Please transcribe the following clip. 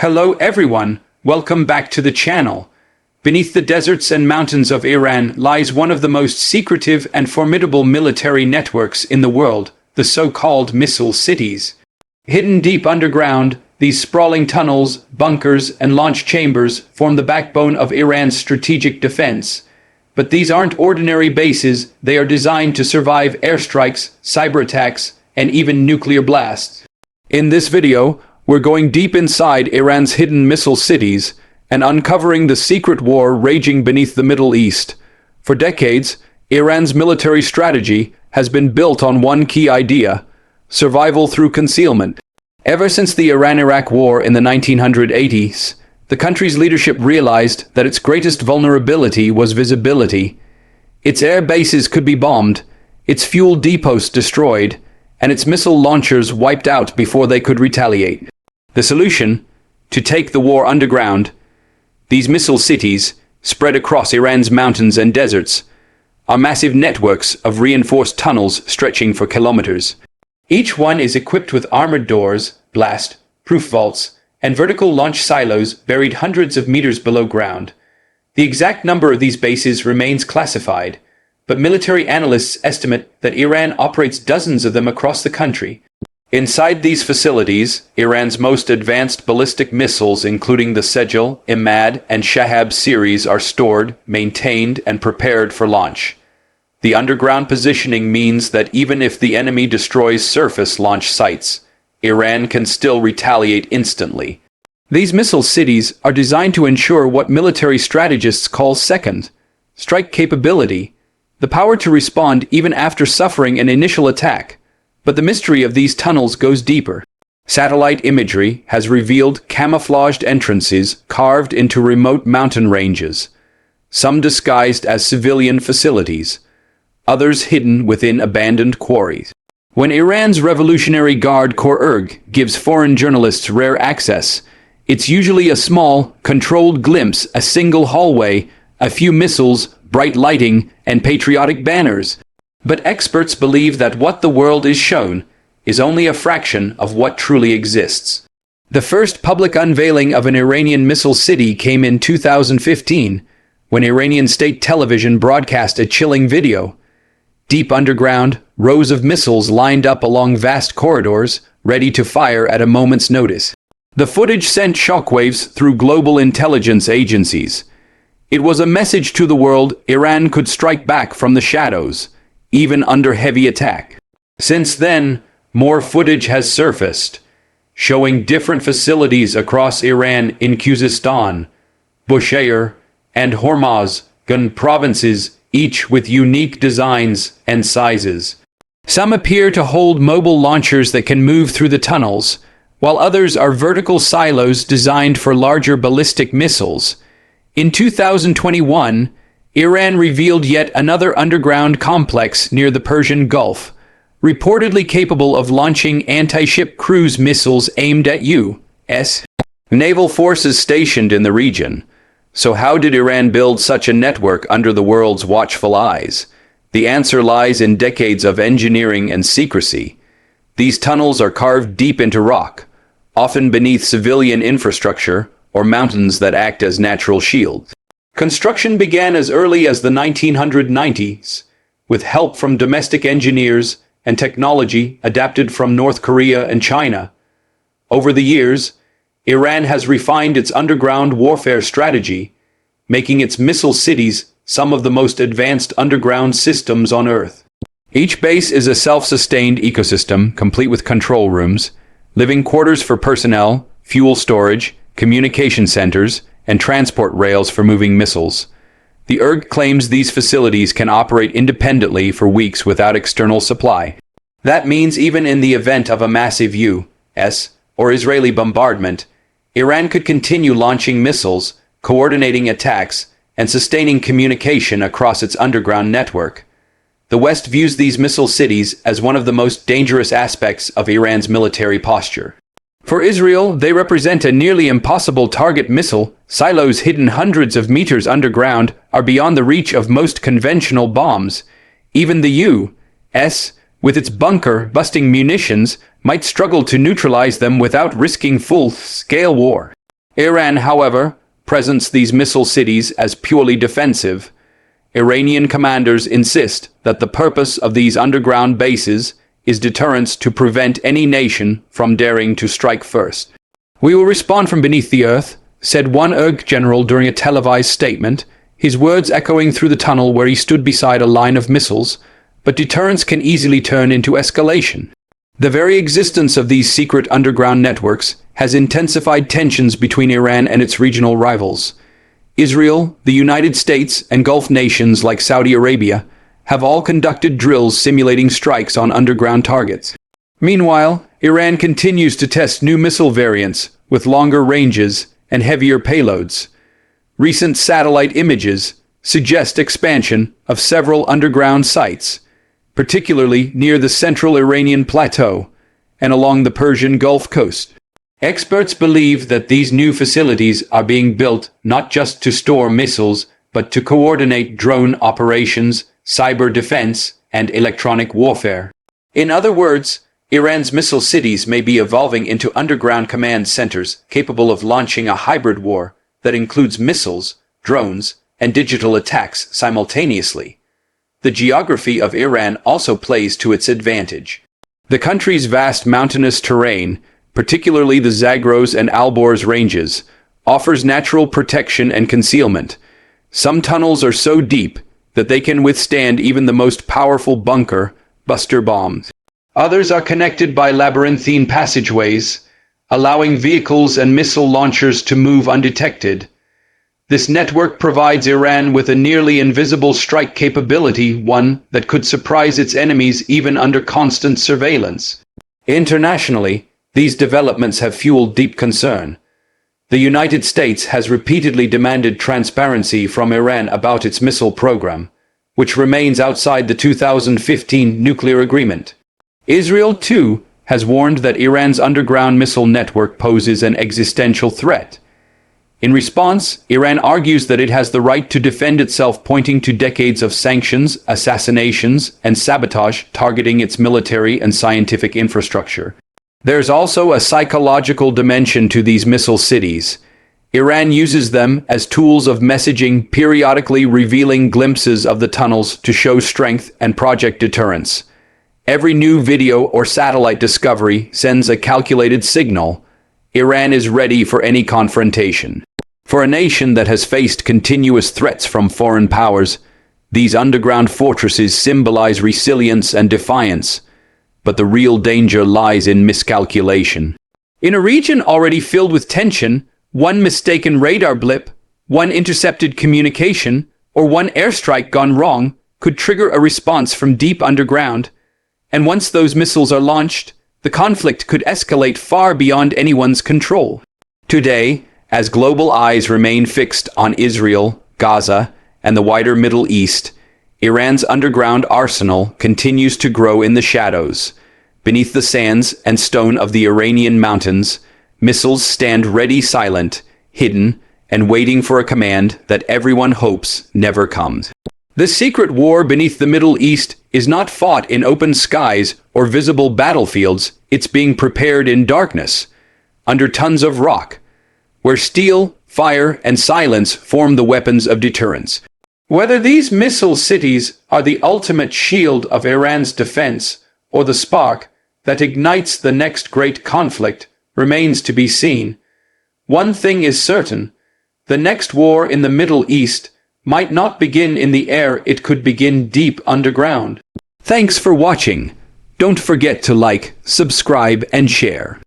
Hello everyone, welcome back to the channel. Beneath the deserts and mountains of Iran lies one of the most secretive and formidable military networks in the world, the so-called missile cities. Hidden deep underground, these sprawling tunnels, bunkers, and launch chambers form the backbone of Iran's strategic defense. But these aren't ordinary bases, they are designed to survive airstrikes, cyber attacks, and even nuclear blasts. In this video, we're going deep inside Iran's hidden missile cities and uncovering the secret war raging beneath the Middle East. For decades, Iran's military strategy has been built on one key idea: survival through concealment. Ever since the Iran-Iraq War in the 1980s, the country's leadership realized that its greatest vulnerability was visibility. Its air bases could be bombed, its fuel depots destroyed, and its missile launchers wiped out before they could retaliate. The solution? To take the war underground. These missile cities, spread across Iran's mountains and deserts, are massive networks of reinforced tunnels stretching for kilometers. Each one is equipped with armored doors, blast-proof vaults, and vertical launch silos buried hundreds of meters below ground. The exact number of these bases remains classified, but military analysts estimate that Iran operates dozens of them across the country. Inside these facilities, Iran's most advanced ballistic missiles, including the Sejal, Imad, and Shahab series, are stored, maintained, and prepared for launch. The underground positioning means that even if the enemy destroys surface launch sites, Iran can still retaliate instantly. These missile cities are designed to ensure what military strategists call second strike capability, the power to respond even after suffering an initial attack. But the mystery of these tunnels goes deeper. Satellite imagery has revealed camouflaged entrances carved into remote mountain ranges, some disguised as civilian facilities, others hidden within abandoned quarries. When Iran's Revolutionary Guard Corps gives foreign journalists rare access, it's usually a small, controlled glimpse, a single hallway, a few missiles, bright lighting, and patriotic banners. But experts believe that what the world is shown is only a fraction of what truly exists. The first public unveiling of an Iranian missile city came in 2015, when Iranian state television broadcast a chilling video. Deep underground, rows of missiles lined up along vast corridors, ready to fire at a moment's notice. The footage sent shockwaves through global intelligence agencies. It was a message to the world Iran could strike back from the shadows, even under heavy attack. Since then, more footage has surfaced, showing different facilities across Iran in Khuzestan, Bushehr, and Hormozgan provinces, each with unique designs and sizes. Some appear to hold mobile launchers that can move through the tunnels, while others are vertical silos designed for larger ballistic missiles. In 2021, Iran revealed yet another underground complex near the Persian Gulf, reportedly capable of launching anti-ship cruise missiles aimed at U.S. naval forces stationed in the region. So how did Iran build such a network under the world's watchful eyes? The answer lies in decades of engineering and secrecy. These tunnels are carved deep into rock, often beneath civilian infrastructure or mountains that act as natural shields. Construction began as early as the 1990s, with help from domestic engineers and technology adapted from North Korea and China. Over the years, Iran has refined its underground warfare strategy, making its missile cities some of the most advanced underground systems on Earth. Each base is a self-sustained ecosystem, complete with control rooms, living quarters for personnel, fuel storage, communication centers, and transport rails for moving missiles. The IRG claims these facilities can operate independently for weeks without external supply. That means even in the event of a massive U.S. or Israeli bombardment, Iran could continue launching missiles, coordinating attacks, and sustaining communication across its underground network. The West views these missile cities as one of the most dangerous aspects of Iran's military posture. For Israel, they represent a nearly impossible target. Missile silos hidden hundreds of meters underground are beyond the reach of most conventional bombs. Even the U.S., with its bunker-busting munitions, might struggle to neutralize them without risking full-scale war. Iran, however, presents these missile cities as purely defensive. Iranian commanders insist that the purpose of these underground bases is deterrence to prevent any nation from daring to strike first. "We will respond from beneath the earth," said one IRG general during a televised statement, his words echoing through the tunnel where he stood beside a line of missiles. But deterrence can easily turn into escalation. The very existence of these secret underground networks has intensified tensions between Iran and its regional rivals. Israel, the United States, and Gulf nations like Saudi Arabia have all conducted drills simulating strikes on underground targets. Meanwhile, Iran continues to test new missile variants with longer ranges and heavier payloads. Recent satellite images suggest expansion of several underground sites, particularly near the central Iranian plateau and along the Persian Gulf coast. Experts believe that these new facilities are being built not just to store missiles, but to coordinate drone operations, cyber defense, and electronic warfare. In other words, Iran's missile cities may be evolving into underground command centers capable of launching a hybrid war that includes missiles, drones, and digital attacks simultaneously. The geography of Iran also plays to its advantage. The country's vast mountainous terrain, particularly the Zagros and Alborz ranges, offers natural protection and concealment. Some tunnels are so deep that they can withstand even the most powerful bunker-buster bombs. Others are connected by labyrinthine passageways, allowing vehicles and missile launchers to move undetected. This network provides Iran with a nearly invisible strike capability, one that could surprise its enemies even under constant surveillance. Internationally, these developments have fueled deep concern. The United States has repeatedly demanded transparency from Iran about its missile program, which remains outside the 2015 nuclear agreement. Israel, too, has warned that Iran's underground missile network poses an existential threat. In response, Iran argues that it has the right to defend itself, pointing to decades of sanctions, assassinations, and sabotage targeting its military and scientific infrastructure. There's also a psychological dimension to these missile cities. Iran uses them as tools of messaging, periodically revealing glimpses of the tunnels to show strength and project deterrence. Every new video or satellite discovery sends a calculated signal. Iran is ready for any confrontation. For a nation that has faced continuous threats from foreign powers, these underground fortresses symbolize resilience and defiance. But the real danger lies in miscalculation. In a region already filled with tension, one mistaken radar blip, one intercepted communication, or one airstrike gone wrong could trigger a response from deep underground. And once those missiles are launched, the conflict could escalate far beyond anyone's control. Today, as global eyes remain fixed on Israel, Gaza, and the wider Middle East, Iran's underground arsenal continues to grow in the shadows. Beneath the sands and stone of the Iranian mountains, missiles stand ready, silent, hidden, and waiting for a command that everyone hopes never comes. The secret war beneath the Middle East is not fought in open skies or visible battlefields. It's being prepared in darkness, under tons of rock, where steel, fire, and silence form the weapons of deterrence. Whether these missile cities are the ultimate shield of Iran's defense or the spark that ignites the next great conflict remains to be seen. One thing is certain: the next war in the Middle East might not begin in the air, it could begin deep underground. Thanks for watching. Don't forget to like, subscribe, and share.